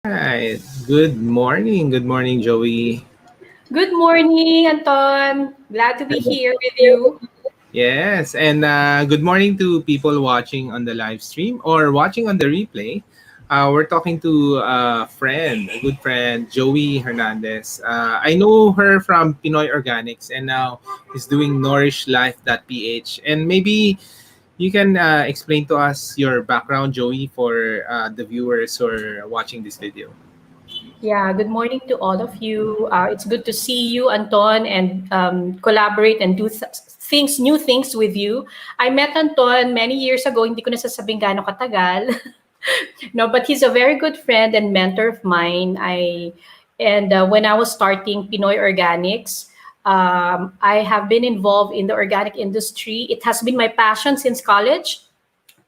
Right. Good morning. Good morning, Joey. Good morning, Anton. Glad to be here with you. Yes, and good morning to people watching on the live stream or watching on the replay. We're talking to a friend, a good friend, Joey Hernandez. I know her from Pinoy Organics, and now is doing Nourish.ph. And maybe you can explain to us your background, Joey, for the viewers who are watching this video. Yeah, good morning to all of you. It's good to see you, Anton, and collaborate and do new things with you. I met Anton many years ago. Hindi ko nasasabing gaano katagal. No, but he's a very good friend and mentor of mine. When I was starting Pinoy Organics, I have been involved in the organic industry. It has been my passion since college.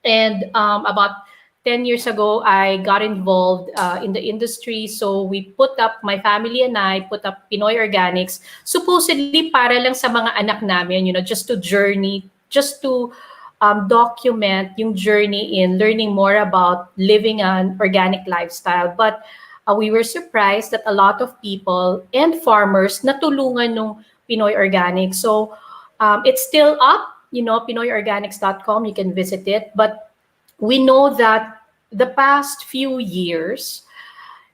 And about 10 years ago, I got involved in the industry. So my family and I put up Pinoy Organics, supposedly para lang sa mga anak namin, just to journey, just to document yung journey in learning more about living an organic lifestyle. But we were surprised that a lot of people and farmers natulungan nung Pinoy Organics. So it's still up, pinoyorganics.com. You can visit it. But we know that the past few years,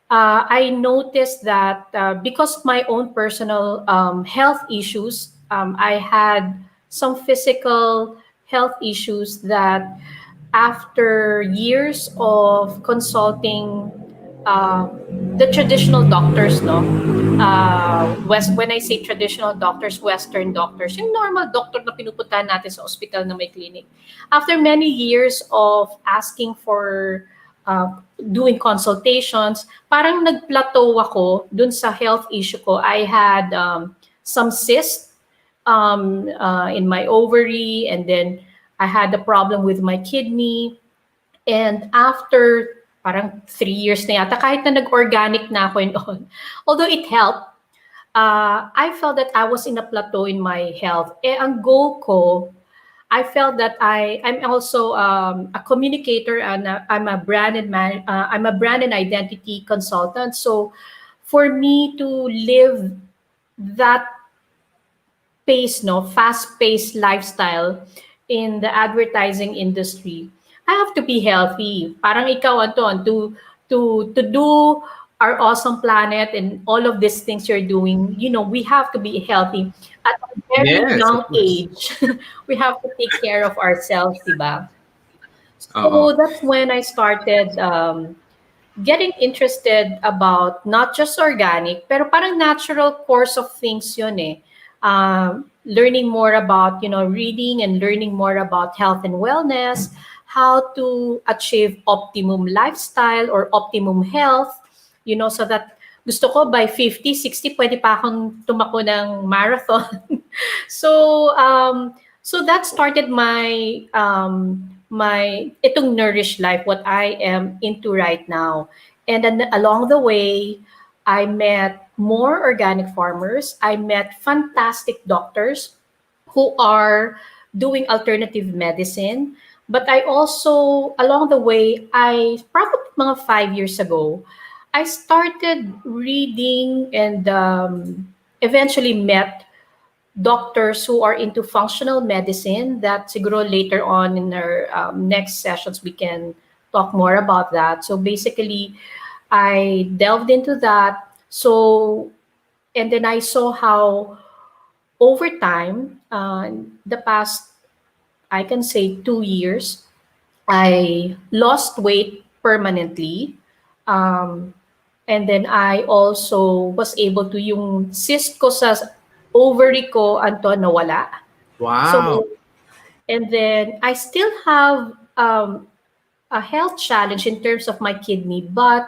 I noticed that because of my own personal health issues, I had some physical health issues that after years of consulting uh, the traditional doctors, no? When I say traditional doctors, Western doctors, yung normal doctor na pinupuntahan natin sa hospital na may clinic. After many years of asking for doing consultations, parang nag-plateau ako dun sa health issue ko. I had some cysts in my ovary, and then I had a problem with my kidney. And after parang 3 years na yata, kahit na nag-organic na ako and all, although it helped, I felt that I was in a plateau in my health. Ang goal ko, I felt that I'm also a communicator, and I'm a I'm a brand and identity consultant. So for me to live that pace, no, fast-paced lifestyle in the advertising industry, I have to be healthy. Parang ikaw, Anton, to do our awesome planet and all of these things you're doing, we have to be healthy at a very Yes, of young course. age. We have to take care of ourselves, diba? Oo. So that's when I started getting interested about not just organic, pero parang natural course of things yun eh. Learning more about, reading and learning more about health and wellness, how to achieve optimum lifestyle or optimum health, so that gusto ko by 50, 60, pwede pa akong tumakbo ng marathon. So that started my itong Nourish life, what I am into right now. And then along the way, I met more organic farmers. I met fantastic doctors who are doing alternative medicine. But I also, along the way, I probably mga 5 years ago, I started reading and eventually met doctors who are into functional medicine that siguro later on in our next sessions we can talk more about that. So basically, I delved into that. So, and then I saw how over time, the past, I can say 2 years, I lost weight permanently. Um, and then I also was able to, yung cyst ko sa ovary ko, Anton, nawala. Wow. So, and then I still have a health challenge in terms of my kidney, but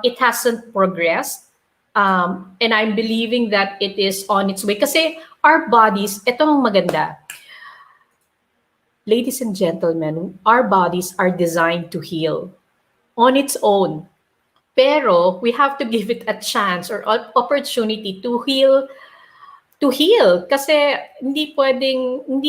it hasn't progressed. And I'm believing that it is on its way. Kasi our bodies, ito ang maganda. Ladies and gentlemen, our bodies are designed to heal on its own. Pero we have to give it a chance or opportunity to to heal. Kasi hindi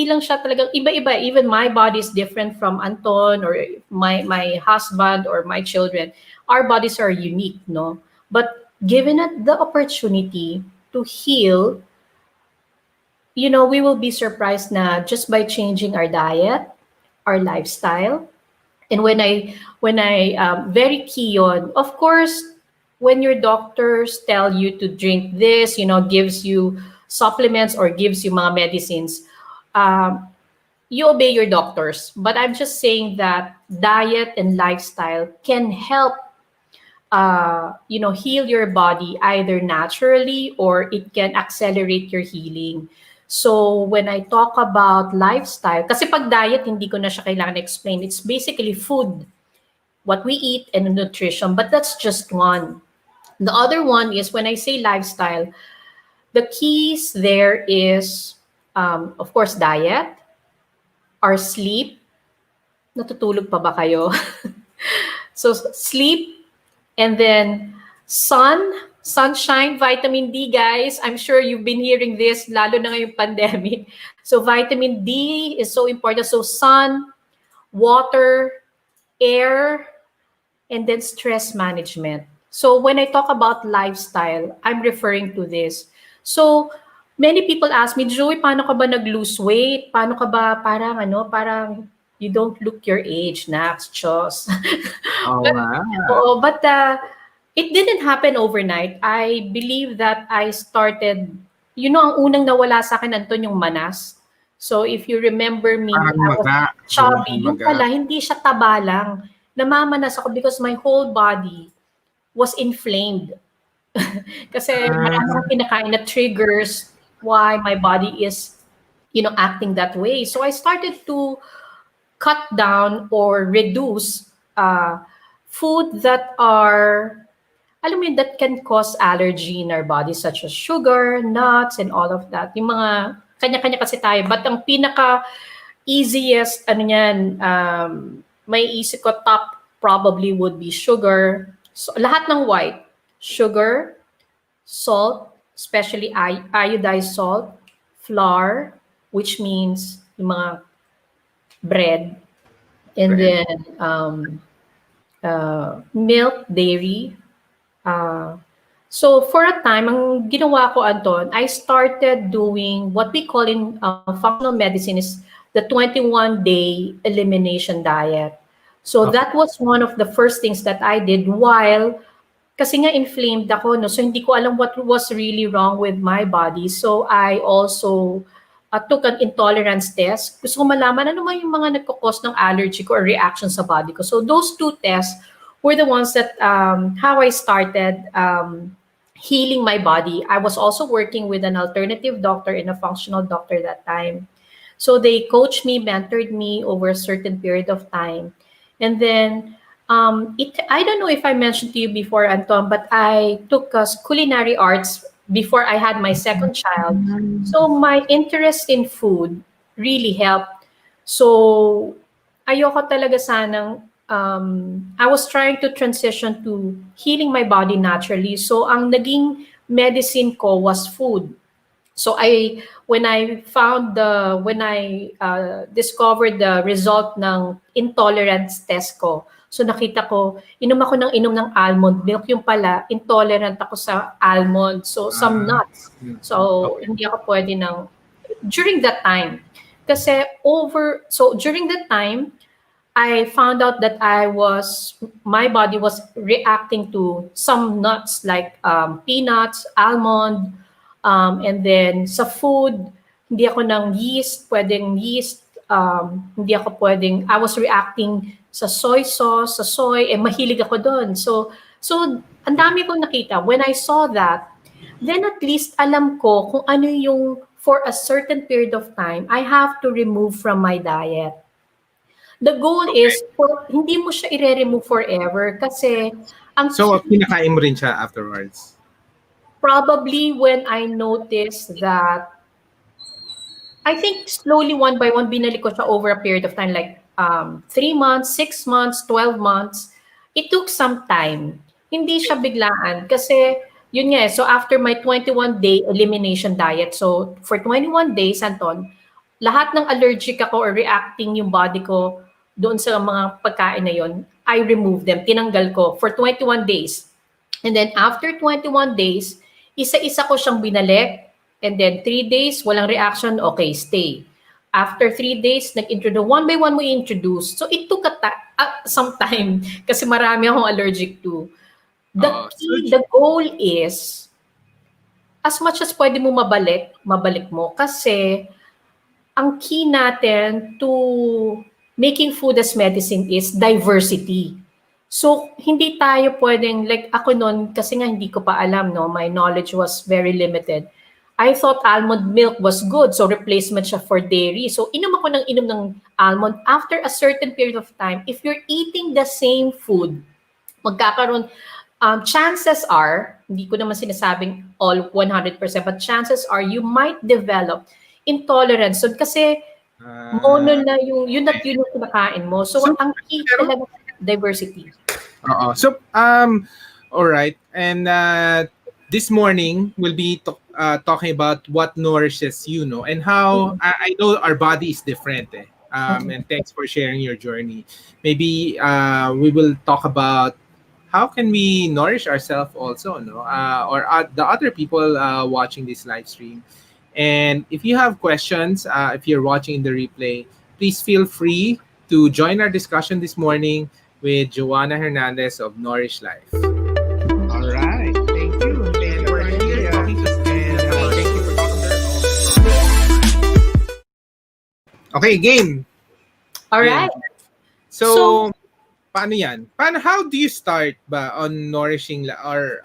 lang siya talagang iba-iba. Even my body is different from Anton or my husband or my children. Our bodies are unique, no? But given it the opportunity to heal, we will be surprised na just by changing our diet, our lifestyle. And when I very key on, of course, when your doctors tell you to drink this, gives you supplements or gives you mga medicines, um, you obey your doctors. But I'm just saying that diet and lifestyle can help heal your body either naturally or it can accelerate your healing. So when I talk about lifestyle, kasi pag diet, hindi ko na siya kailangan explain. It's basically food, what we eat and nutrition, but that's just one. The other one is when I say lifestyle, the keys there is, of course, diet, our sleep. Natutulog pa ba kayo? So sleep, and then sunshine, vitamin D, guys. I'm sure you've been hearing this, lalo na ngayong pandemic. So vitamin D is so important. So sun, water, air, and then stress management. So when I talk about lifestyle, I'm referring to this. So many people ask me, Joey, paano ka ba nag-lose weight? Paano ka ba parang you don't look your age, Nax, Chos. Oo but, nga. but it didn't happen overnight. I believe that I started, ang unang nawala sa akin, Anton, yung manas. So if you remember me, Parang I was maga. chubby. Yung Maga. pala, hindi siya taba lang. Namamanas ako because my whole body was inflamed. Kasi marami akong kinakain na triggers why my body is, acting that way. So I started to cut down or reduce food that are, alam mo yun, that can cause allergy in our body, such as sugar, nuts, and all of that. Yung mga kanya-kanya kasi tayo. But ang pinaka easiest, may isip ko top probably would be sugar. So, lahat ng white, sugar, salt, especially iodized salt, flour, which means yung mga bread, and Bread. then milk, dairy. So for a time, ang ginawa ko, Anton, I started doing what we call in functional medicine is the 21-day elimination diet. So Okay. that was one of the first things that I did while, kasi nga inflamed ako, no? So hindi ko alam what was really wrong with my body. So I also took an intolerance test. Gusto ko malaman ano man yung mga nagkakos ng allergy ko or reaction sa body ko. So those two tests were the ones that how I started healing my body. I was also working with an alternative doctor and a functional doctor that time. So they coached me, mentored me over a certain period of time. And then I don't know if I mentioned to you before, Anton, but I took culinary arts before I had my second child. So my interest in food really helped. So ayoko talaga sanang I was trying to transition to healing my body naturally. So ang naging medicine ko was food. So when I discovered the result ng intolerance test ko, so nakita ko, inom ng almond milk, yung pala, intolerant ako sa almond, so some Ah, nuts. So okay. hindi ako pwede during that time. Kasi during that time, I found out that my body was reacting to some nuts like peanuts, almond, and then sa food, hindi ako ng yeast, hindi ako pwedeng, I was reacting sa soy sauce, sa soy, mahilig ako doon. So ang dami kong nakita. When I saw that, then at least alam ko kung ano yung for a certain period of time, I have to remove from my diet. The goal is, hindi mo siya i-remove forever kasi ang So, key, pinakain mo rin siya afterwards? probably when I noticed that, I think slowly one by one, binalik ko siya over a period of time, like 3 months, 6 months, 12 months. It took some time. Hindi siya biglaan kasi yun nga, so after my 21-day elimination diet, so for 21 days, Anton, lahat ng allergic ako or reacting yung body ko doon sa mga pagkain na yon, I remove them, tinanggal ko for 21 days. And then after 21 days, isa-isa ko siyang binalik. And then 3 days, walang reaction, okay, stay. After 3 days, nag-introduce, one by one mo i-introduce. So it took some time kasi marami akong allergic to. The So, key, the goal is, as much as pwede mo mabalik mo. Kasi ang key natin to making food as medicine is diversity. So, hindi tayo pwedeng, like ako noon, kasi nga hindi ko pa alam, no? My knowledge was very limited. I thought almond milk was good, so replacement siya for dairy. So, inom ako ng almond. After a certain period of time, if you're eating the same food, magkakaroon, chances are, hindi ko naman sinasabing all 100%, but chances are you might develop intolerance. So, kasi mono na yun at yun yung kinakain mo. So, ang key talaga diversity. So, all right. And this morning we'll be talking about what nourishes you, know, and how I know our body is different. And thanks for sharing your journey. Maybe we will talk about how can we nourish ourselves also, no, or the other people watching this live stream. And if you have questions, if you're watching in the replay, please feel free to join our discussion this morning with Jhoanna Hernández of Nourish Life. All right. Thank you. And we're here talking to and thank you for talking to. Okay, game. All right. So paano yan? How do you start ba on nourishing or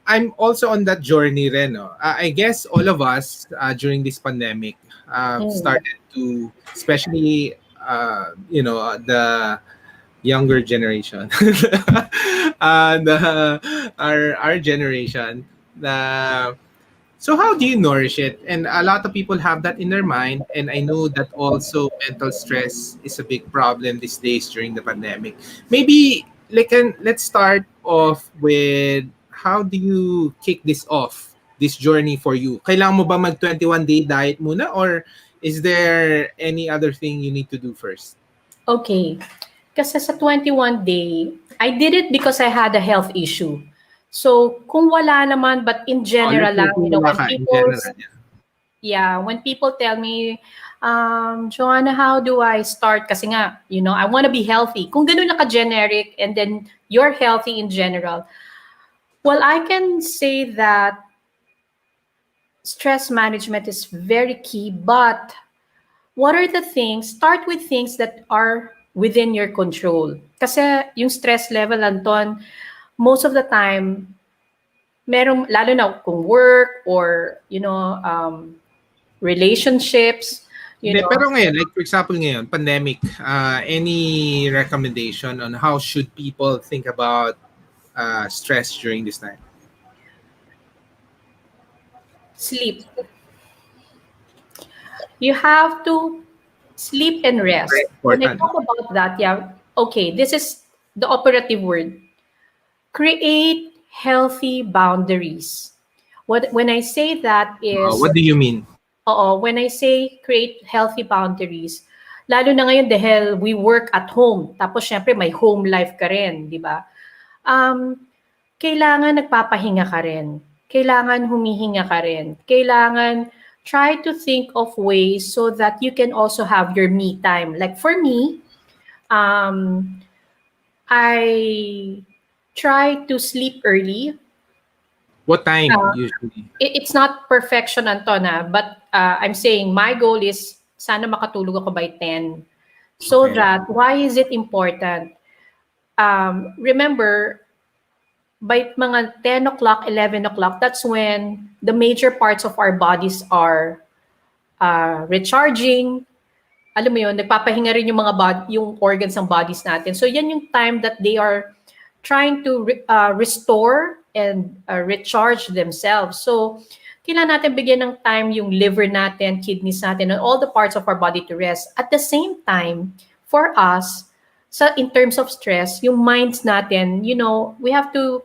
I'm also on that journey rin, no? I guess all of us during this pandemic started to, especially the younger generation, our generation. So how do you nourish it? And a lot of people have that in their mind, and I know that also mental stress is a big problem these days during the pandemic. Maybe let's start off with, how do you kick this off, this journey for you? Kailangan mo ba mag 21-day diet muna, or is there any other thing you need to do first? Okay. Kasi sa 21-day, I did it because I had a health issue. So, kung wala naman, but in general lang, when people tell me, Jhoanna, how do I start? Kasi nga, I want to be healthy. Kung ganun na ka-generic, and then you're healthy in general, well, I can say that stress management is very key, but what are the things? Start with things that are within your control. Kasi yung stress level, Anton, most of the time, meron, lalo na kung work or, relationships. Pero ngayon, like for example ngayon, pandemic, any recommendation on how should people think about stress during this time? Sleep. You have to sleep and rest. When I talk about that, okay, this is the operative word. Create healthy boundaries. When I say that is... what do you mean? When I say create healthy boundaries, lalo na ngayon dahil we work at home, tapos syempre may home life ka rin, di ba? Kailangan nagpapahinga ka rin. Kailangan humihinga ka rin. Kailangan try to think of ways so that you can also have your me time. Like for me, I try to sleep early. What time usually? It's not perfection, Antona, but I'm saying my goal is sana makatulog ako by 10. So that, why is it important? Remember, by mga 10 o'clock, 11 o'clock, that's when the major parts of our bodies are recharging. Alam mo yun, nagpapahinga rin yung yung organs ng bodies natin. So yan yung time that they are trying to restore and recharge themselves. So kailangan natin bigyan ng time yung liver natin, kidneys natin, and all the parts of our body to rest. At the same time, for us, in terms of stress, yung minds natin, we have to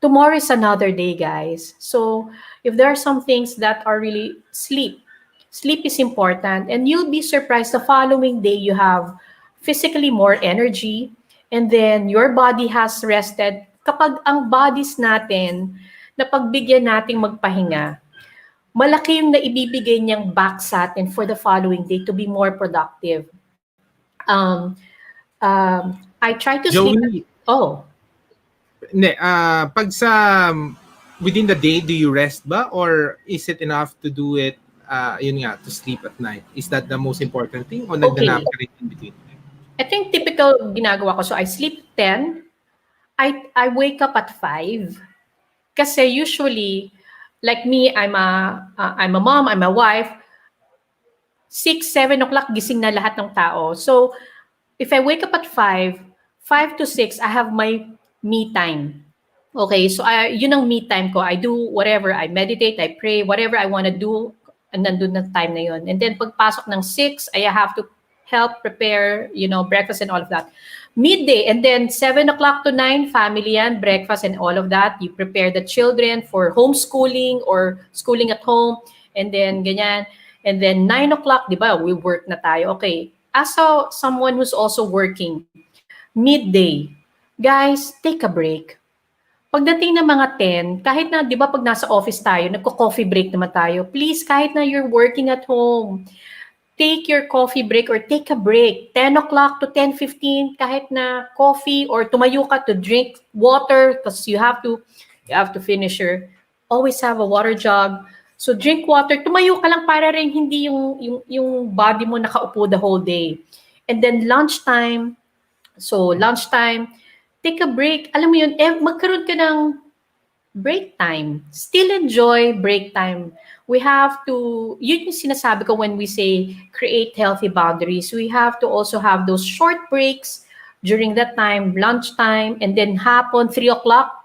tomorrow is another day, guys. So if there are some things that are really sleep, sleep is important, and you'll be surprised the following day you have physically more energy, and then your body has rested. Kapag ang bodies natin, napagbigyan nating magpahinga, malaki yung naibibigay niyang back sa atin for the following day to be more productive. I try to sleep. Joey, Oh, hindi, pag sa within the day, do you rest ba? Or is it enough to do it, yun nga, to sleep at night? Is that the most important thing? O nagdanap okay. ka rin in between? I think typical ginagawa ko. So I sleep 10. I wake up at 5. Kasi usually, like me, I'm a mom, I'm a wife. 6, 7 o'clock gising na lahat ng tao. So if I wake up at 5, 5 to 6, I have my me time. Okay, so yun ang me time ko. I do whatever. I meditate, I pray, whatever I want to do, and nandun na time na yun. And then pagpasok ng 6, I have to help prepare, breakfast and all of that. Midday, and then 7 o'clock to 9, family yan, breakfast and all of that. You prepare the children for homeschooling or schooling at home, and then ganyan. And then 9 o'clock, di ba, we work na tayo. Okay, as someone who's also working, midday, guys, take a break. Pagdating ng mga 10, kahit na, di ba, pag nasa office tayo, nagko-coffee break naman tayo. Please, kahit na you're working at home, take your coffee break or take a break. 10 o'clock to 10:15, kahit na coffee or tumayo ka to drink water because you have to finish always have a water jug. So drink water, tumayo ka lang para rin hindi yung body mo nakaupo the whole day. And then lunchtime, take a break. Alam mo yun, magkaroon ka ng break time. Still enjoy break time. We have to, yun yung sinasabi ko when we say create healthy boundaries. We have to also have those short breaks during that time, lunchtime, and then hapon, 3 o'clock,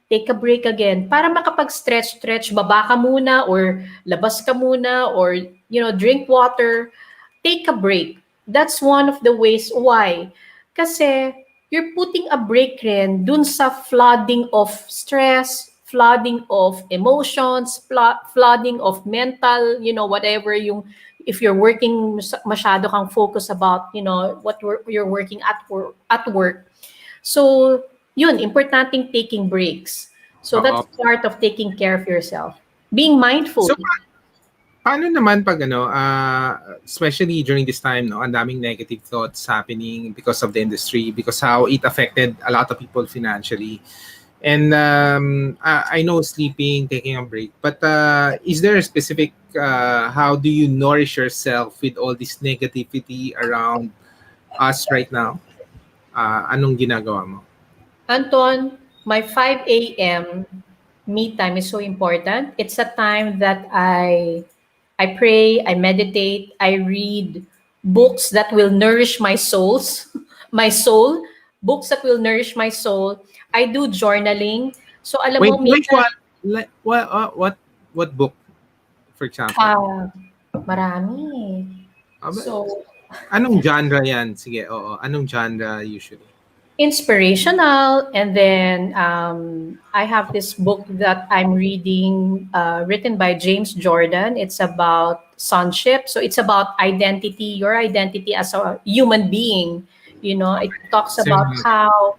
take a break again. Para makapag-stretch, baba ka muna or labas ka muna or, drink water. Take a break. That's one of the ways. Why? Kasi you're putting a break rin dun sa flooding of stress, flooding of emotions, flooding of mental, whatever if you're working, masyado kang focus about, what you're working at work. So, yun, importanteng taking breaks. So Oo. that's part of taking care of yourself. Being mindful. So, paano naman pag especially during this time, no, ang daming negative thoughts happening because of the industry, because how it affected a lot of people financially. And I know sleeping, taking a break, but is there a specific, how do you nourish yourself with all this negativity around us right now? Anong ginagawa mo? Anton, my 5 a.m. me time is so important. It's a time that I pray, I meditate, I read books that will nourish my my soul, books that will nourish my soul. I do journaling. So alam Wait, mo, which minsan, one? What book, for example? marami. Aba, So, anong genre yan? Sige, oo. Anong genre usually? inspirational, and then I have this book that I'm reading, written by James Jordan. It's about sonship, so it's about identity, your identity as a human being. It talks about Same. how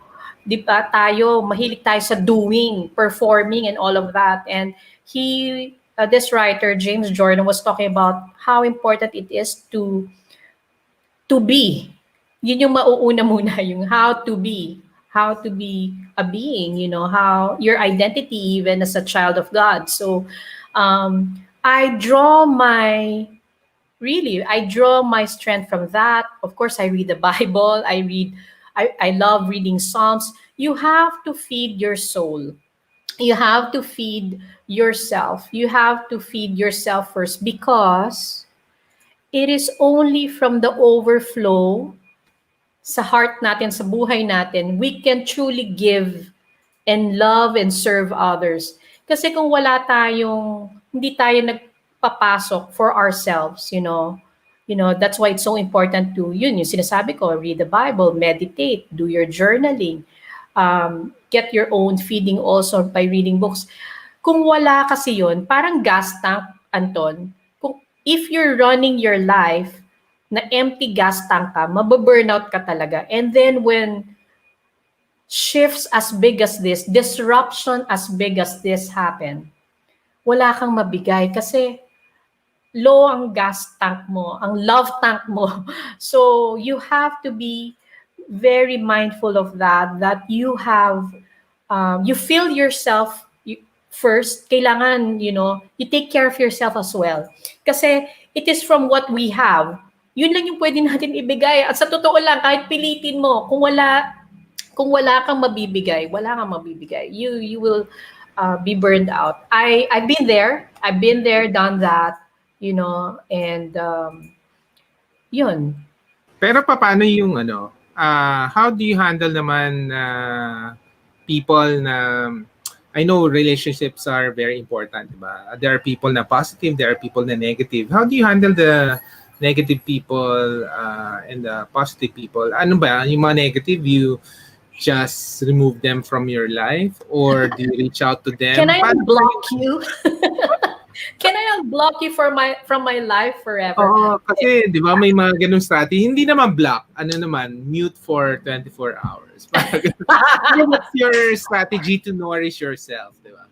di ba tayo mahilig tayo sa doing, performing, and all of that. And this writer James Jordan was talking about how important it is to be. Yun yung mauuna muna, yung how to be a being, how your identity even as a child of God. So I draw my strength from that. Of course, I read the Bible. I love reading Psalms. You have to feed your soul. You have to feed yourself. You have to feed yourself first, because it is only from the overflow sa heart natin, sa buhay natin, we can truly give and love and serve others. Kasi kung hindi tayo nagpapasok for ourselves, that's why it's so important to, yung sinasabi ko, read the Bible, meditate, do your journaling, get your own feeding also by reading books. Kung wala kasi yun, parang gas tank, Anton. If you're running your life na empty gas tank ka, mababurnout ka talaga. And then when shifts as big as this, disruption as big as this happen, wala kang mabigay kasi low ang gas tank mo, ang love tank mo. So you have to be very mindful of that you have, you feel yourself first. Kailangan, you take care of yourself as well. Kasi it is from what we have. Yun lang yung pwede natin ibigay. At sa totoo lang, kahit pilitin mo, kung wala kang mabibigay, wala kang mabibigay. You will be burned out. I've been there. I've been there, done that, and yun. Pero paano yung how do you handle naman people na, I know relationships are very important, diba? There are people na positive, there are people na negative. How do you handle the negative people and the positive people? Ano ba, yung mga negative, you just remove them from your life or do you reach out to them? Can I unblock you? Can I unblock you from my life forever? Oo, kasi di ba may mga ganung strategy. Hindi naman block, mute for 24 hours. What's your strategy to nourish yourself, di ba?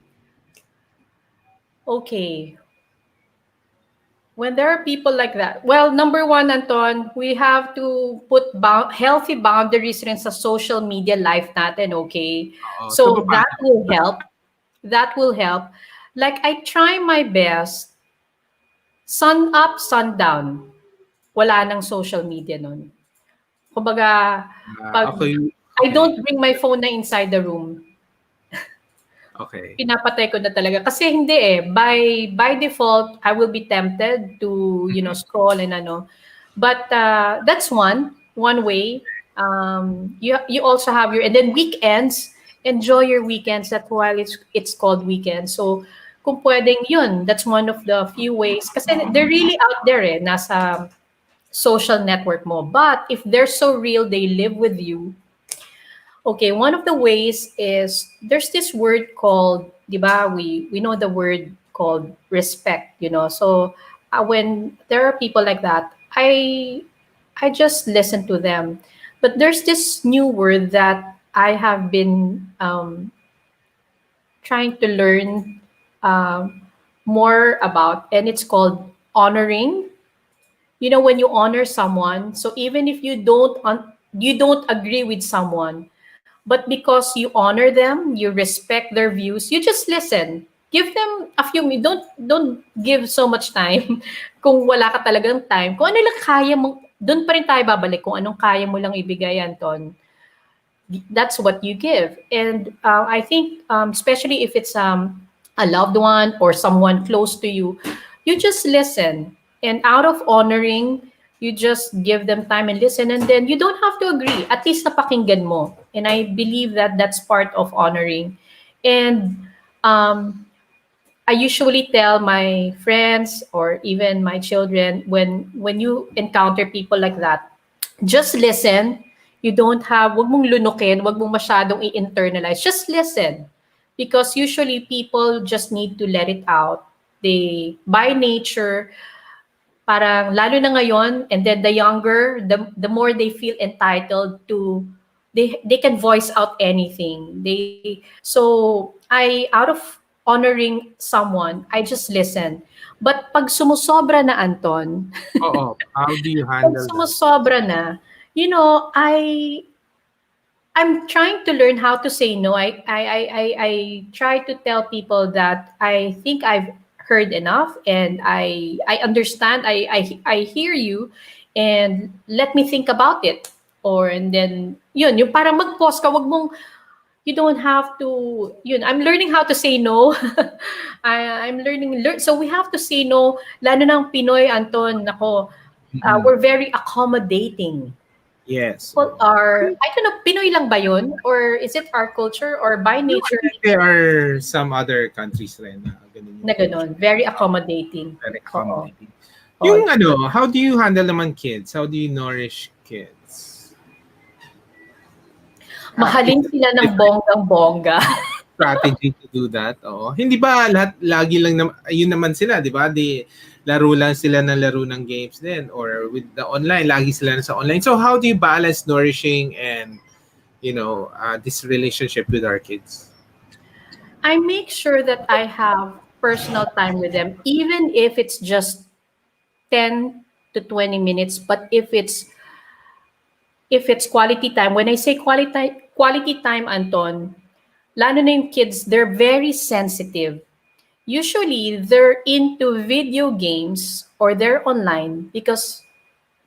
Okay. When there are people like that, well, number one, Anton, we have to put healthy boundaries rin sa social media life natin, okay? So that will help. That will help. Like, I try my best, sun up, sun down. Wala nang social media nun. Kumbaga, I don't bring my phone na inside the room. Okay. Pinapatay ko na talaga. Kasi hindi by default, I will be tempted to, scroll and But that's one way. You also have and then weekends, enjoy your weekends. That's why it's called weekend. So, kung pwedeng yun, that's one of the few ways. Kasi they're really out there nasa social network mo. But if they're so real, they live with you. Okay, one of the ways is there's this word called, di ba, we know the word called respect, So when there are people like that, I just listen to them. But there's this new word that I have been trying to learn more about, and it's called honoring. When you honor someone, so even if you don't agree with someone, but because you honor them, you respect their views, you just listen. Give them a few minutes. Don't give so much time. Kung wala ka talagang time, kung ano lang kaya mo, doon pa rin tayo babalik. Kung anong kaya mo lang ibigay, Anton, that's what you give. And I think, especially if it's a loved one or someone close to you, you just listen. And out of honoring, you just give them time and listen, and then you don't have to agree. At least napakinggan mo. And I believe that that's part of honoring. And I usually tell my friends or even my children, when you encounter people like that, just listen. You don't have, wag mong lunukin, wag mong masyadong i-internalize. Just listen. Because usually people just need to let it out. They, by nature, parang lalo na ngayon, and then the younger, the more they feel entitled to, they can voice out anything. So I, out of honoring someone, I just listen. But pag sumusobra na, Anton, how do you pag handle that? sumusobra na, I'm trying to learn how to say no. I try to tell people that I think I've heard enough, and I understand. I hear you, and let me think about it. And then yun, yung parang mag-pause ka, wag mong, you don't have to, I'm learning how to say no. I'm learning. So we have to say no. Lalo ng Pinoy, Anton, nako, we're very accommodating. Yes. People are, I don't know, Pinoy lang ba yun? Or is it our culture? Or by nature? There are some other countries rin na ganun. Very accommodating. Very accommodating. Yung how do you handle naman kids? How do you nourish kids? Mahalin It's sila ng different bonggang-bongga. strategy to do that. Oo. Hindi ba lahat lagi lang yun naman sila, 'di ba? Laro lang sila ng laro ng games din or with the online, lagi sila sa online. So how do you balance nourishing and this relationship with our kids? I make sure that I have personal time with them, even if it's just 10 to 20 minutes. But if it's quality time, when I say quality time, Anton, lalo na yung kids, they're very sensitive. Usually, they're into video games or they're online because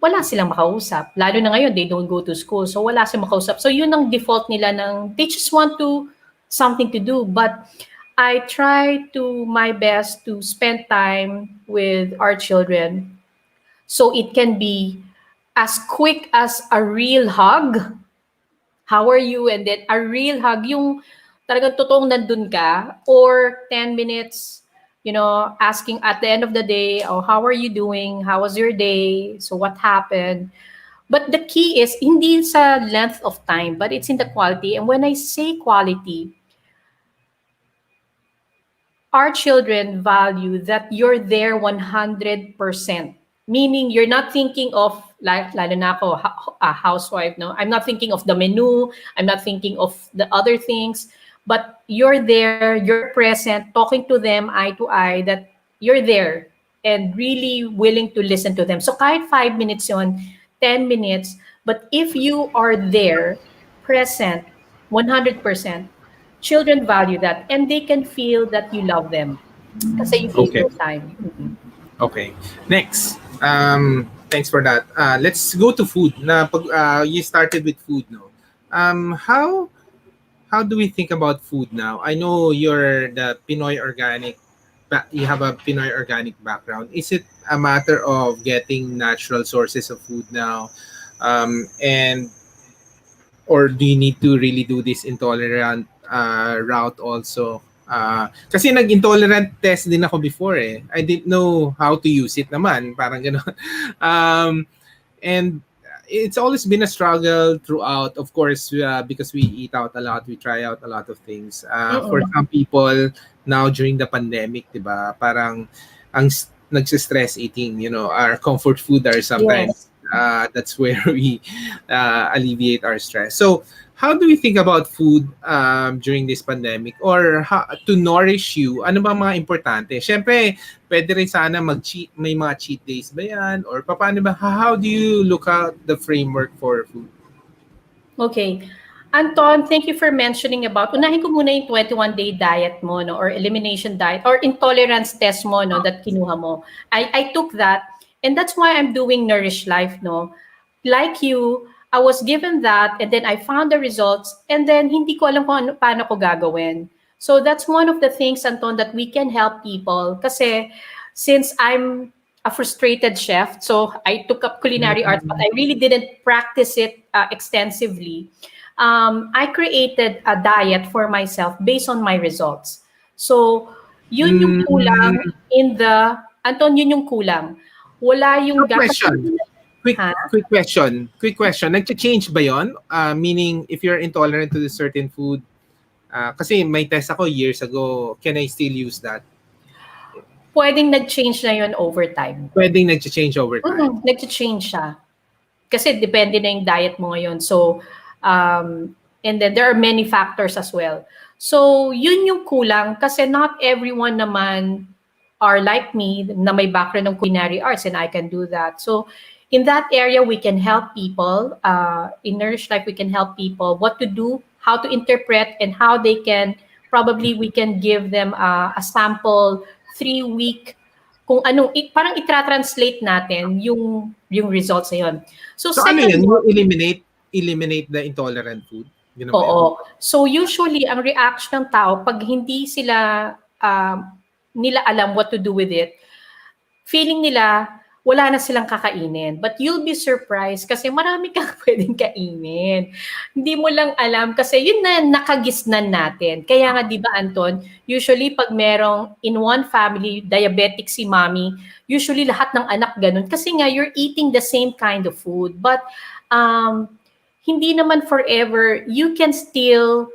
wala silang makausap. Lalo na ngayon, they don't go to school. So, wala silang makausap. So, yun ang default nila ng they just want to something to do. But I try to my best to spend time with our children so it can be as quick as a real hug. How are you? And then a real hug, yung talagang totoong nandun ka, or 10 minutes, asking at the end of the day, oh, how are you doing? How was your day? So what happened? But the key is hindi sa length of time, but it's in the quality. And when I say quality, our children value that you're there 100%. Meaning you're not thinking of, like, lalo na ako, a housewife, no? I'm not thinking of the menu. I'm not thinking of the other things. But you're there, you're present, talking to them eye to eye, that you're there and really willing to listen to them. So kahit 5 minutes yon, 10 minutes, but if you are there, present, 100%, children value that and they can feel that you love them kasi you gave Okay. your time. Mhm. Okay. Next. Thanks for that. Let's go to food. You started with food, no? How do we think about food now? I know you're the Pinoy organic, you have a Pinoy organic background. Is it a matter of getting natural sources of food now? And or do you need to really do this intolerant route also? Kasi nag-intolerant test din ako before eh. I didn't know how to use it naman. Parang gano'n. And it's always been a struggle throughout, of course, because we eat out a lot, we try out a lot of things. For Mm-mm. some people, now during the pandemic, di ba, parang nagsistress eating, our comfort food are sometimes, Yes. that's where we alleviate our stress. So, how do we think about food during this pandemic? Or to nourish you, ano ba mga importante? Siyempre, pwede rin sana mag-cheat, may mga cheat days ba yan? Or paano ba, how do you look at the framework for food? Okay. Anton, thank you for mentioning about, unahin ko muna yung 21-day diet mo, no, or elimination diet, or intolerance test mo, no, that kinuha mo. I took that, and that's why I'm doing Nourish Life, no. Like you, I was given that, and then I found the results, and then hindi ko alam kung paano ko gagawin. So that's one of the things, Anton, that we can help people. Kasi since I'm a frustrated chef, so I took up culinary arts, but I really didn't practice it extensively. I created a diet for myself based on my results. So, yun yung kulang Mm, in the, Anton, yun yung kulang. Wala yung so gap. question. Quick Ha? quick question. Quick question. Nag-change ba 'yon? Meaning if you're intolerant to the certain food, kasi may test ako years ago, can I still use that? Pwedeng nag-change na yun over time. Pwedeng nag-change over time. Nag-change siya. Kasi depende na yung diet mo ngayon. So, and then there are many factors as well. So, yun yung kulang kasi not everyone naman are like me na may background ng culinary arts and I can do that. So, in that area, we can help people. In Nourish Life, we can help people what to do, how to interpret, and how they can, probably we can give them a sample 3-week kung anong, parang itra-translate natin yung results na yun. So, So ano second 'yun, one, yung eliminate the intolerant food? Gano'n ba 'yun? oo. So usually, ang reaction ng tao, pag hindi sila, nila alam what to do with it, feeling nila, wala na silang kakainin. But you'll be surprised kasi marami kang pwedeng kainin. Hindi mo lang alam kasi yun na nakagisnan natin. Kaya nga, di ba, Anton, usually pag merong in one family, diabetic si mommy, usually lahat ng anak ganun. Kasi nga, you're eating the same kind of food. But hindi naman forever, you can still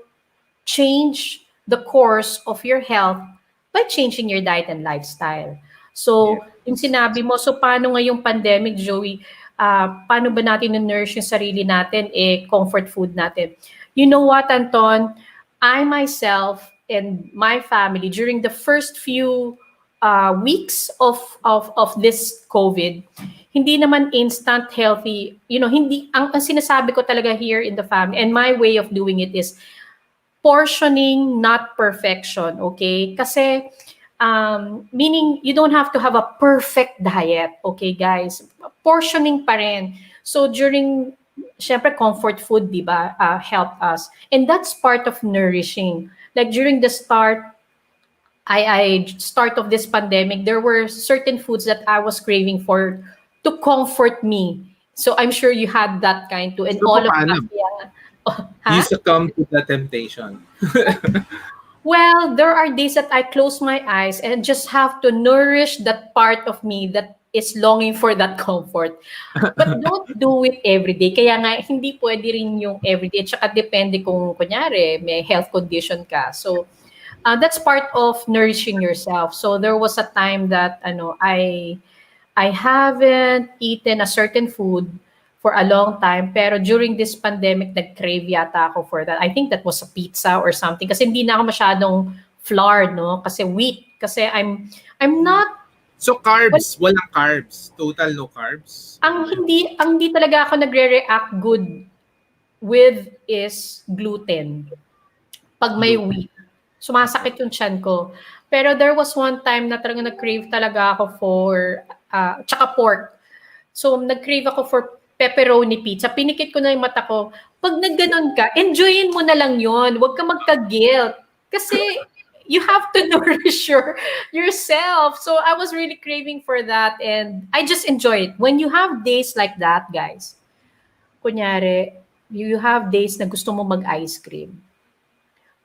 change the course of your health by changing your diet and lifestyle. So, yung Yes. sinabi mo, so paano ngayong pandemic, Joey, paano ba natin nourish yung sarili natin, comfort food natin? You know what, Anton? I myself and my family, during the first few weeks of this COVID, hindi naman instant healthy. Hindi, ang sinasabi ko talaga here in the family, and my way of doing it is portioning, not perfection, okay? Kasi, meaning you don't have to have a perfect diet, okay, guys? Portioning pa rin. So, syempre, comfort food, di ba, help us. And that's part of nourishing. Like, during the start of this pandemic, there were certain foods that I was craving for to comfort me. So, I'm sure you had that kind too. And So, all of us, paano? yeah. You Huh? succumb to the temptation. Well, there are days that I close my eyes and just have to nourish that part of me that is longing for that comfort. But don't do it every day. Kaya nga, hindi pwede rin yung everyday. Tsaka depende kung, kunyari, may health condition ka. So, that's part of nourishing yourself. So, there was a time that, I haven't eaten a certain food for a long time. Pero during this pandemic, nag-crave yata ako for that. I think that was a pizza or something. Kasi hindi na ako masyadong flour, no? Kasi wheat. Kasi I'm not, So, well, carbs. Walang carbs. Total no carbs. ang hindi talaga ako nagre-react good with is gluten. Pag may Gluten. wheat, sumasakit yung tiyan ko. Pero there was one time na talaga nag-crave talaga ako for, tsaka pork. So, nag-crave ako for pepperoni pizza. Pinikit ko na yung mata ko. Pag nagganon ka, enjoyin mo na lang yon. Huwag ka magka-guilt. Kasi you have to nourish yourself. So, I was really craving for that and I just enjoy it. When you have days like that, guys, kunyari, you have days na gusto mo mag-ice cream.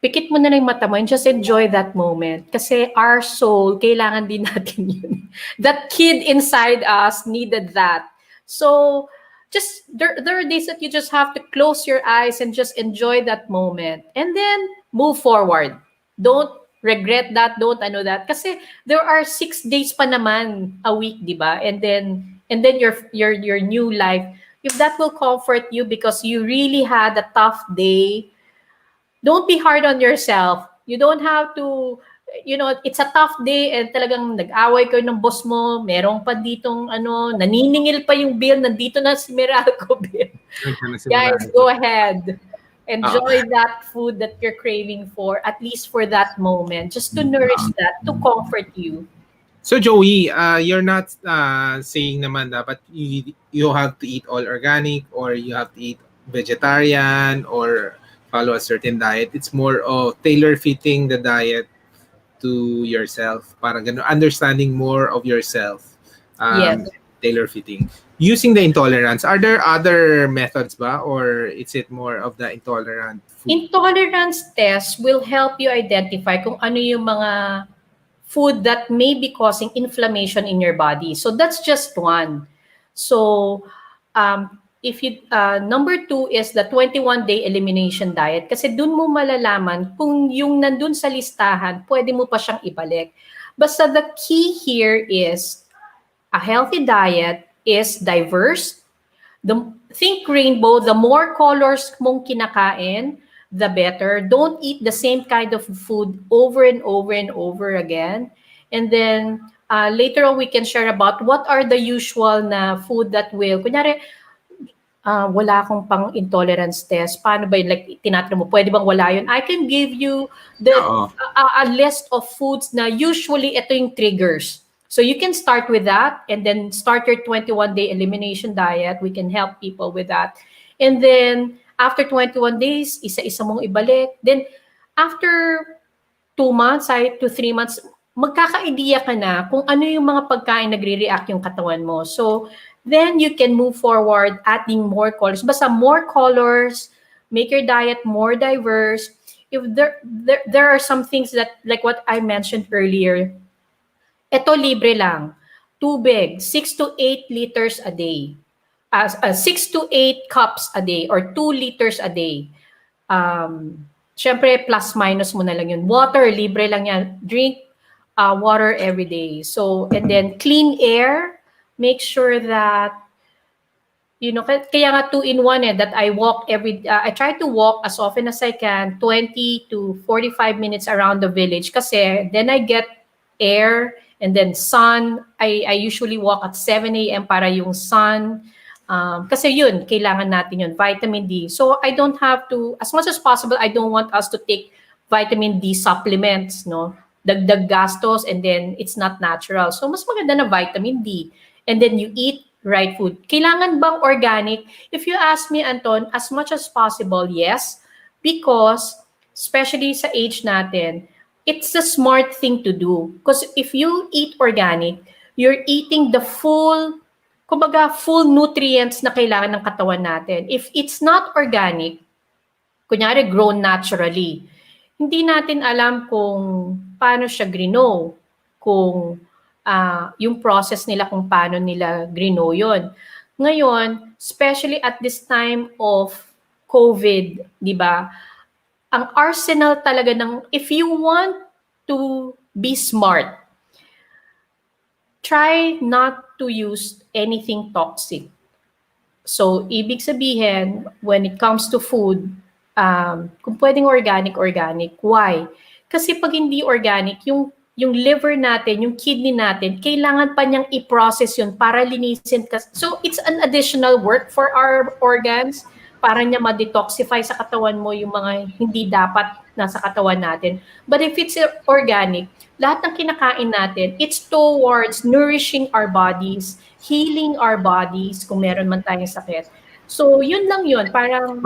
Pikit mo na lang yung mata mo and just enjoy that moment. Kasi our soul, kailangan din natin yun. That kid inside us needed that. So, there are days that you just have to close your eyes and just enjoy that moment. And then, move forward. Don't regret that, don't ano that. Kasi there are 6 days pa naman a week, di ba? And then your new life, if that will comfort you because you really had a tough day, don't be hard on yourself. You don't have to, it's a tough day and talagang nag-away kayo ng boss mo, merong pa ditong naniningil pa yung bill, nandito na si Meralco bill. Nandiyan na si Guys, Marami. go ahead. Oo. Enjoy that food that you're craving for, at least for that moment, just to nourish that, to comfort you. So, Joey, you're not saying naman dapat you have to eat all organic or you have to eat vegetarian or follow a certain diet. It's more of tailor-fitting the diet to yourself. Parang ganun, understanding more of yourself. Yes. Tailor-fitting. Using the intolerance, are there other methods ba? Or is it more of the intolerant food? Intolerance test will help you identify kung ano yung mga food that may be causing inflammation in your body. So that's just one. So if you number 2 is the 21-day elimination diet kasi dun mo malalaman kung yung nandun sa listahan, pwede mo pa siyang ibalik. Basta the key here is a healthy diet is diverse. Think rainbow, the more colors mong kinakain, the better. Don't eat the same kind of food over and over and over again. And then later on, we can share about what are the usual na food that will, kunyari, wala akong pang intolerance test. Paano ba yun? Like, tinatanong mo, pwede bang wala yun? I can give you a list of foods na usually ito yung triggers. So you can start with that and then start your 21-day elimination diet. We can help people with that. And then after 21 days, isa-isa mong ibalik. Then after 2 months, to 3 months, magkaka-idea ka na kung ano yung mga pagkain nagre-react yung katawan mo. So then you can move forward adding more colors. Basta more colors, make your diet more diverse. If there are some things that, like what I mentioned earlier, ito libre lang. Tubig, 6 to 8 liters a day. 6 to 8 cups a day or 2 liters a day. Syempre, plus minus mo na lang yun. Water, libre lang yan. Drink water every day. So, and then clean air. Make sure that, kaya nga 2 in 1 that I walk I try to walk as often as I can, 20 to 45 minutes around the village kasi then I get air and then sun. I usually walk at 7 a.m. para yung sun. Kasi yun, kailangan natin yun, vitamin D. So I don't have to, as much as possible, I don't want us to take vitamin D supplements, no? Dagdag gastos and then it's not natural. So mas maganda na vitamin D. And then you eat right food. Kailangan bang organic? If you ask me, Anton, as much as possible, yes. Because, especially sa age natin, it's a smart thing to do. Because if you eat organic, you're eating the full nutrients na kailangan ng katawan natin. If it's not organic, kunyari grown naturally, hindi natin alam kung paano siya grino, kung yung process nila kung paano nila grino yun. Ngayon, especially at this time of COVID, di ba? Ang arsenal talaga if you want to be smart, try not to use anything toxic. So, ibig sabihin, when it comes to food, kung pwedeng organic. Why? Kasi pag hindi organic, yung liver natin, yung kidney natin, kailangan pa niyang i-process yun para linisin. So, it's an additional work for our organs para niya ma-detoxify sa katawan mo yung mga hindi dapat nasa katawan natin. But if it's organic, lahat ng kinakain natin, it's towards nourishing our bodies, healing our bodies kung meron man tayong sakit. So, yun lang yun. Parang...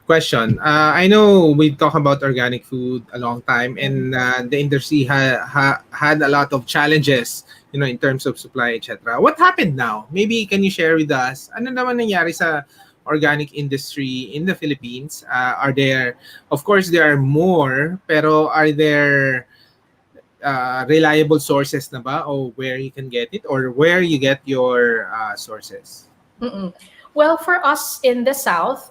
Question. I know we talk about organic food a long time, and the industry had a lot of challenges, in terms of supply, etc. What happened now? Maybe can you share with us? Ano naman nangyari sa organic industry in the Philippines? Are there, of course, there are more, pero are there reliable sources na ba, or where you can get it, or where you get your sources? Well, for us in the South,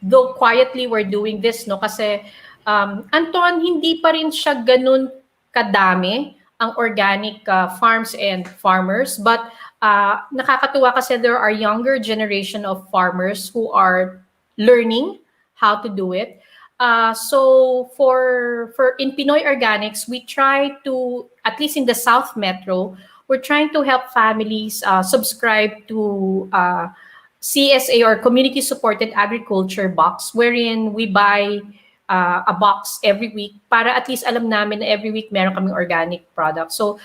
though quietly we're doing this, no? Kasi, Anton, hindi pa rin siya ganun kadami ang organic farms and farmers. But nakakatuwa kasi there are younger generation of farmers who are learning how to do it. So for in Pinoy Organics, we try to, at least in the South Metro, we're trying to help families subscribe to CSA or Community Supported Agriculture box, wherein we buy a box every week para at least alam namin na every week meron kaming organic product. So,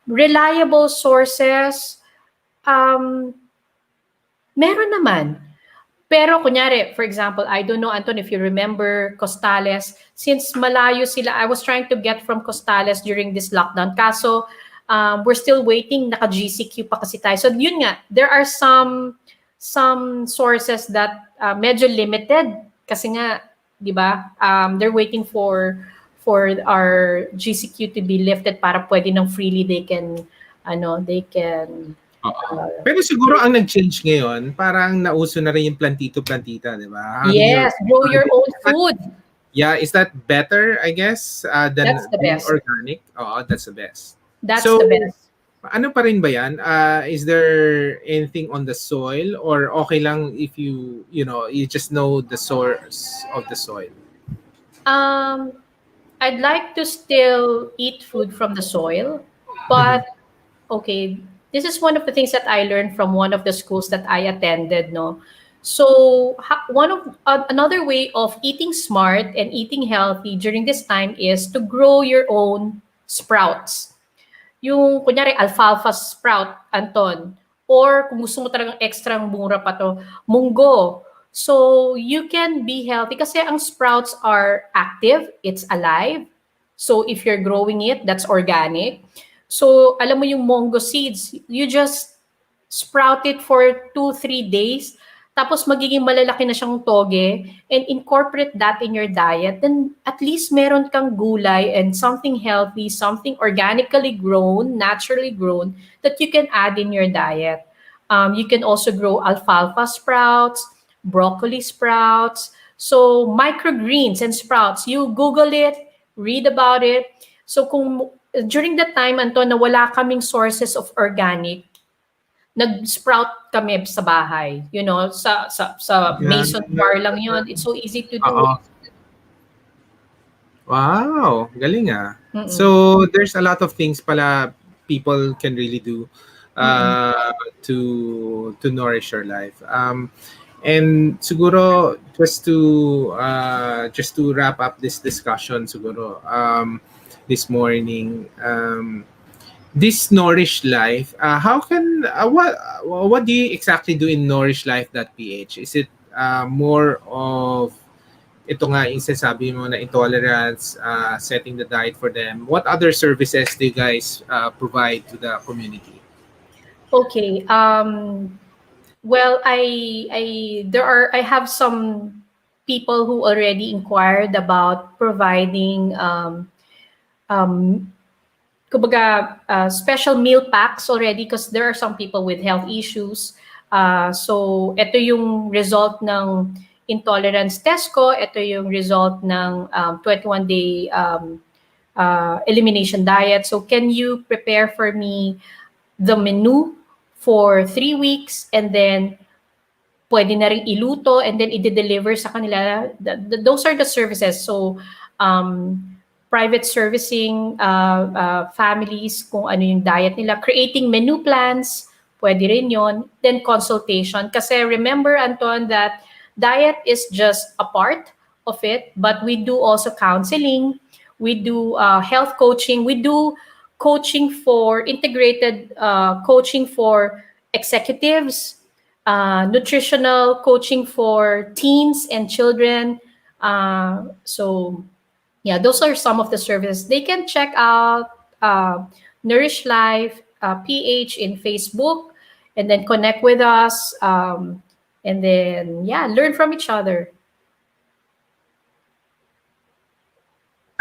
reliable sources, meron naman. Pero kunyari, for example, I don't know, Anton, if you remember Costales, since malayo sila, I was trying to get from Costales during this lockdown. Kaso, we're still waiting, naka-GCQ pa kasi tayo. So, yun nga, there are some sources that medyo limited kasi nga, di ba, they're waiting for our GCQ to be lifted para pwede nang freely they can pero siguro ang nag-change ngayon, parang nauso na rin yung plantito-plantita, di ba? Yes, grow your own food. Yeah, is that better, I guess, than That's the best. Organic? Oo, that's the best. That's the best. Ano pa rin ba yan? Is there anything on the soil, or okay lang if you just know the source of the soil? I'd like to still eat food from the soil, but okay, this is one of the things that I learned from one of the schools that I attended, no? So another way of eating smart and eating healthy during this time is to grow your own sprouts. Yung kunyari alfalfa sprout, Anton, or kung gusto mo talagang extra mura pa to, munggo. So you can be healthy kasi ang sprouts are active, it's alive. So if you're growing it, that's organic. So alam mo yung munggo seeds, you just sprout it for 2-3 days, tapos magiging malalaki na siyang toge, and incorporate that in your diet, then at least meron kang gulay and something healthy, something organically grown, naturally grown, that you can add in your diet. You can also grow alfalfa sprouts, broccoli sprouts. So microgreens and sprouts, you Google it, read about it. So kung during the time, Anton, na wala kaming sources of organic, nag-sprout kami sa bahay. You know, sa Yeah. mason jar lang yon. It's so easy to do. Oo. Wow, galing ah. Mm-mm. So there's a lot of things pala people can really do Mm-mm. uh, to nourish your life. And siguro just to wrap up this discussion siguro this morning, this Nourish Life, how can what do you exactly do in Nourish Life.ph? Is it more of ito nga yung sinasabi mo na intolerance, setting the diet for them? What other services do you guys provide to the community? Okay. Well, I have some people who already inquired about providing um, kumbaga, special meal packs already because there are some people with health issues. So, ito yung result ng intolerance test ko. Ito yung result ng 21-day elimination diet. So, can you prepare for me the menu for 3 weeks and then pwede na rin iluto and then i-deliver sa kanila. Those are the services. So, um, private servicing families, kung ano yung diet nila. Creating menu plans, pwede rin yon. Then consultation. Kasi remember, Anton, that diet is just a part of it, but we do also counseling, we do health coaching, we do coaching for integrated coaching for executives, nutritional coaching for teens and children. So, yeah, those are some of the services. They can check out Nourish Life PH in Facebook and then connect with us. And then, yeah, learn from each other.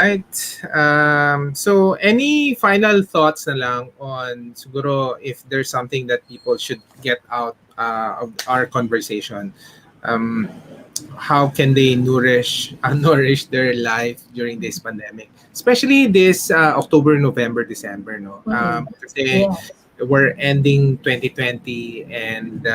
Right. So any final thoughts na lang on siguro if there's something that people should get out of our conversation? Um, how can they nourish their life during this pandemic, especially this October, November, December, no? Mm-mm. Kasi Yeah. we're ending 2020 and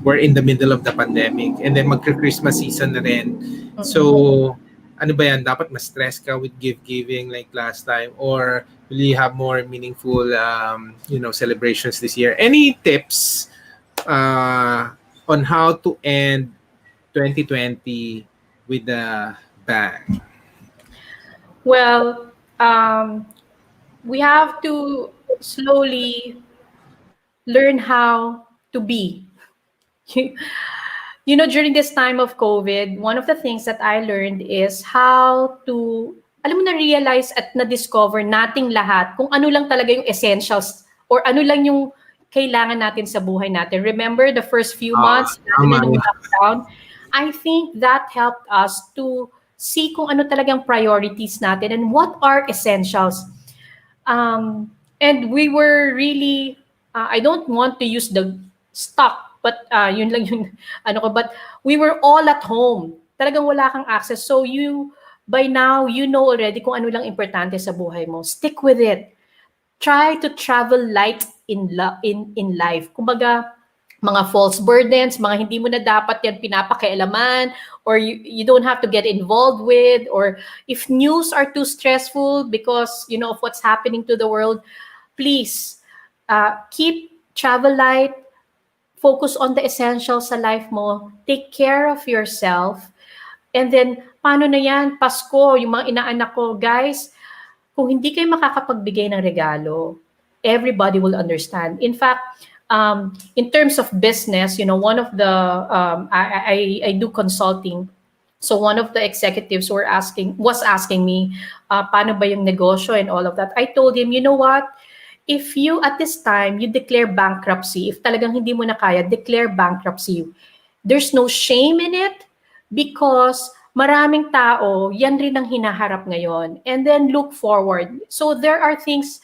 we're in the middle of the pandemic and then magka-Christmas season na rin. So ano ba yan, dapat mas stress ka with giving like last time, or will you have more meaningful celebrations this year? Any tips on how to end 2020 with a bang? Well, we have to slowly learn how to be. You know, during this time of COVID, one of the things that I learned is how to, alam mo, na-realize at na-discover nating lahat kung ano lang talaga yung essentials or ano lang yung kailangan natin sa buhay natin. Remember the first few months, lalo Tama na nung yan. lockdown, I think that helped us to see kung ano talagang priorities natin and what are essentials. And we were really, I don't want to use the stock, but yun lang yung ano ko, but we were all at home. Talagang wala kang access. So you, by now, you know already kung ano lang importante sa buhay mo. Stick with it. Try to travel light in life. Kumbaga, mga false burdens, mga hindi mo na dapat yan pinapakialaman, or you don't have to get involved with, or if news are too stressful because you know of what's happening to the world, please keep travel light, focus on the essentials sa life mo, take care of yourself, and then paano na yan, Pasko, yung mga inaanak ko, guys, kung hindi kayo makakapagbigay ng regalo, everybody will understand. In fact, in terms of business, you know, one of the I do consulting. So one of the executives was asking me, paano ba yung negosyo and all of that. I told him, you know what? If you at this time you declare bankruptcy, if talagang hindi mo na kaya, declare bankruptcy. There's no shame in it because maraming tao, yan rin ang hinaharap ngayon. And then look forward. So there are things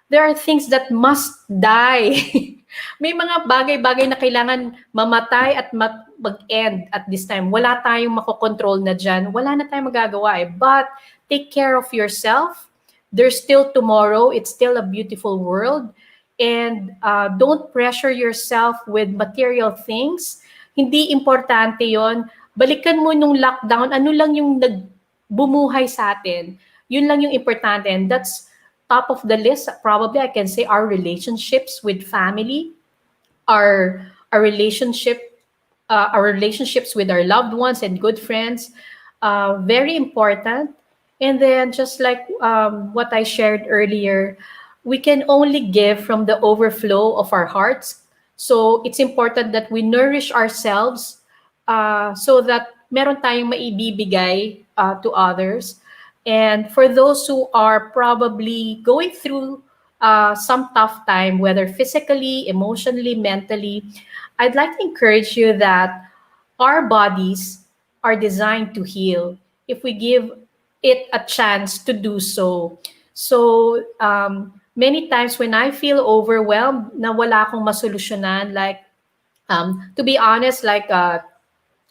that must die. May mga bagay-bagay na kailangan mamatay at mag-end at this time. Wala tayong makokontrol na dyan. Wala na tayong magagawa eh. But take care of yourself. There's still tomorrow. It's still a beautiful world. And don't pressure yourself with material things. Hindi importante yon. Balikan mo nung lockdown, ano lang yung nagbumuhay sa atin. Yun lang yung importante. And that's top of the list. Probably I can say our relationships with family, our our relationship, our relationships with our loved ones and good friends, very important. And then just like what I shared earlier, we can only give from the overflow of our hearts. So it's important that we nourish ourselves so that meron tayong maibibigay to others. And for those who are probably going through some tough time, whether physically, emotionally, mentally, I'd like to encourage you that our bodies are designed to heal if we give it a chance to do so. So, many times when I feel overwhelmed, na wala akong masolusyonan, like, to be honest, like,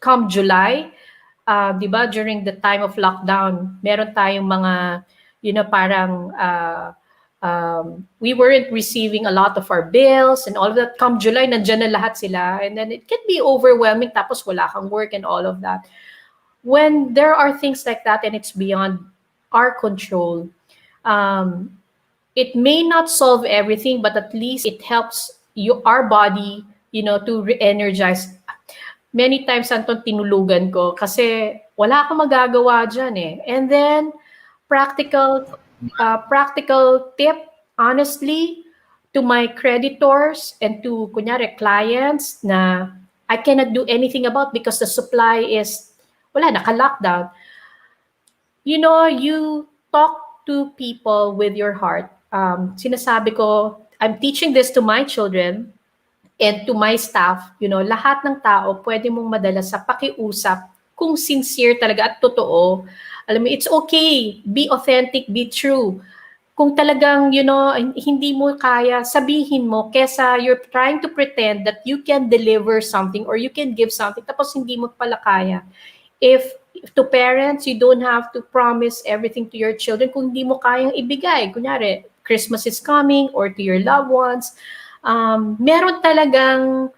come July, di ba, during the time of lockdown, meron tayong mga, parang we weren't receiving a lot of our bills and all of that. Come July, nandyan na lahat sila. And then it can be overwhelming, tapos wala kang work and all of that. When there are things like that and it's beyond our control, it may not solve everything, but at least it helps our body, to re-energize. Many times, Anton, tinulugan ko kasi wala akong magagawa dyan eh. And then, practical tip, honestly, to my creditors and to, kunyari, clients na I cannot do anything about because the supply is, naka-lockdown. You talk to people with your heart. Sinasabi ko, I'm teaching this to my children and to my staff, lahat ng tao pwede mong madala sa pakiusap kung sincere talaga at totoo. Alam mo, it's okay. Be authentic, be true. Kung talagang, hindi mo kaya, sabihin mo, kesa you're trying to pretend that you can deliver something or you can give something, tapos hindi mo pala kaya. If to parents, you don't have to promise everything to your children kung hindi mo kayang ibigay. Kunyari, Christmas is coming or to your loved ones, meron talagang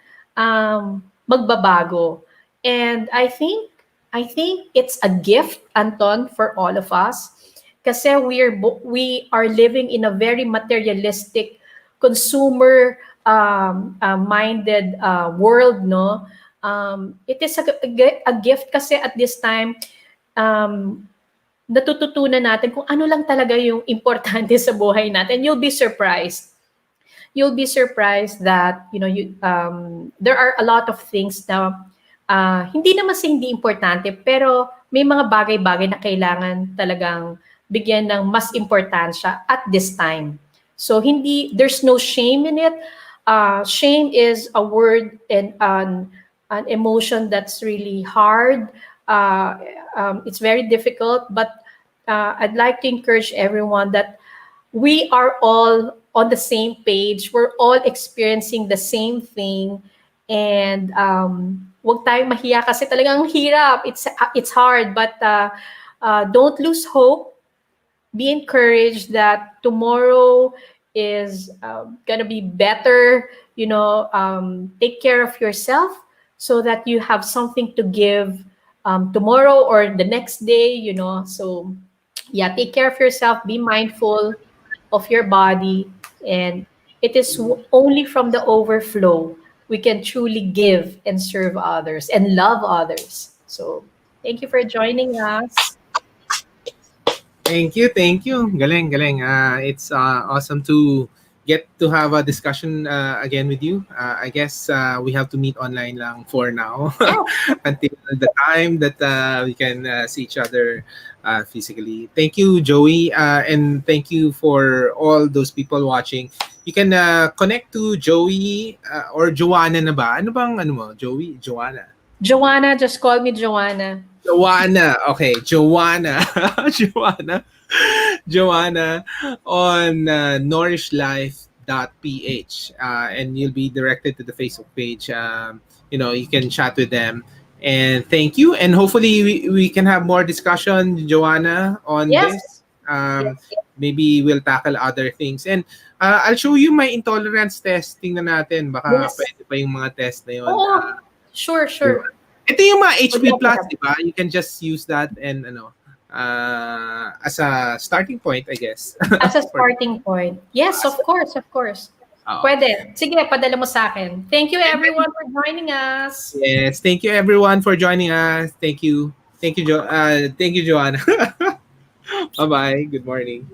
magbabago. And I think it's a gift, Anton, for all of us. Kasi we are living in a very materialistic, consumer minded world, no? It is a gift kasi at this time, natututunan natin kung ano lang talaga yung importante sa buhay natin. You'll be surprised that there are a lot of things na hindi naman hindi importante, pero may mga bagay-bagay na kailangan talagang bigyan ng mas importansya at this time. So there's no shame in it. Shame is a word and an emotion that's really hard. It's very difficult, but I'd like to encourage everyone that we are all on the same page. We're all experiencing the same thing. And wag tayong mahiya kasi talagang hirap. It's hard, but don't lose hope. Be encouraged that tomorrow is gonna be better. Take care of yourself so that you have something to give tomorrow or the next day. So yeah, take care of yourself. Be mindful of your body, and it is only from the overflow we can truly give and serve others and love others. So thank you for joining us. Thank you. Galing. It's awesome to get to have a discussion again with you. I guess we have to meet online lang for now until the time that we can see each other physically. Thank you, Joey, and thank you for all those people watching. You can connect to Joey or Jhoanna na ba? Ano mo? Joey? Jhoanna? Jhoanna, just call me Jhoanna. Jhoanna. Okay, Jhoanna. Jhoanna on nourishlife.com. intolerant.ph, and you'll be directed to the Facebook page. You can chat with them. And thank you. And hopefully we can have more discussion, Joanna, on Yes. this. Yes. Maybe we'll tackle other things. And I'll show you my intolerance test. Tingnan natin. Baka Yes. pwede pa yung mga test na yun. Oo. Sure, Diba? sure. Ito yung mga Would HP love to Plus, have. di ba? You can just use that and as a starting point, I guess. As a For, starting point. Yes, of course, of course. Oo. Pwede. Sige, padala mo sa akin. Thank you everyone for joining us. Yes, thank you everyone for joining us. Thank you. Thank you, Joanna. Bye-bye. Good morning.